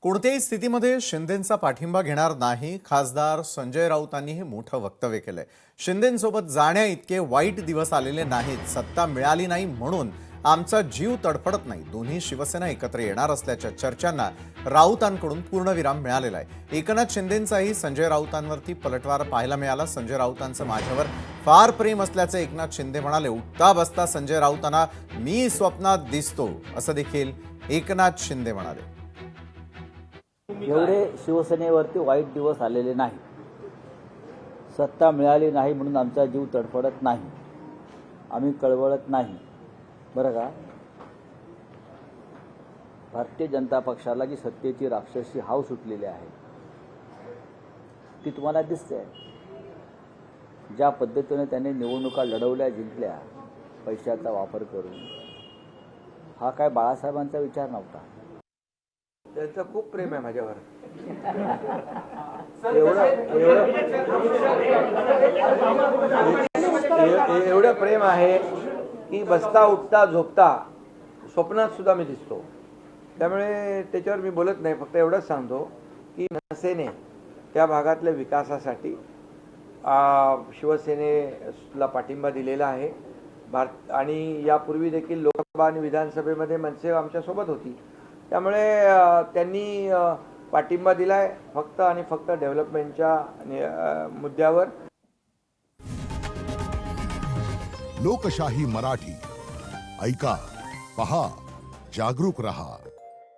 कोणत्याही स्थितीमध्ये शिंदेंचा पाठिंबा घेणार नाही, खासदार संजय राऊतांनी हे मोठं वक्तव्य केलंय। शिंदेंसोबत जाण्या इतके वाईट दिवस आलेले नाहीत, सत्ता मिळाली नाही म्हणून आमचा जीव तडफडत नाही। दोन्ही शिवसेना एकत्र येणार असल्याच्या चर्चांना राऊतांकडून पूर्णविराम मिळालेला आहे। एकनाथ शिंदेंचाही संजय राऊतांवरती पलटवार पाहायला मिळाला। संजय राऊतांचं माझ्यावर फार प्रेम असल्याचे एकनाथ शिंदे म्हणाले। उठता बसता संजय राऊतांना मी स्वप्नात दिसतो असं देखील एकनाथ शिंदे म्हणाले। एवढे शिवसेनेवरती वाईट दिवस आलेले नाही, सत्ता मिळाली नाही म्हणून आमचा जीव तडफडत नाही, आम्ही कळवळत नाही। बरं का, भारतीय जनता पक्षाला जी सत्तेची राक्षसी हाव सुटलेली आहे ती तुम्हाला दिसते। ज्या पद्धतीने त्यांनी निवडणुका लढवल्या, जिंकल्या पैशाचा वापर करून, हा काय बाळासाहेबांचा विचार नव्हता। त्यांचं खूप प्रेम आहे माझ्यावर। एवढं प्रेम आहे की बसता उठता झोपता स्वप्नात सुद्धा मी दिसतो। त्यामुळे त्याच्यावर मी बोलत नाही, फक्त एवढंच सांगतो की मनसेने त्या भागातल्या विकासासाठी शिवसेनेला पाठिंबा दिलेला आहे। आणि यापूर्वी देखील लोकसभा आणि विधानसभेमध्ये मनसे आमच्यासोबत होती, त्यामुळे त्यांनी पाठिंबा दिलाय फक्त आणि फक्त डेव्हलपमेंटच्या मुद्द्यावर। लोकशाही मराठी ऐका, पहा, जागरूक रहा।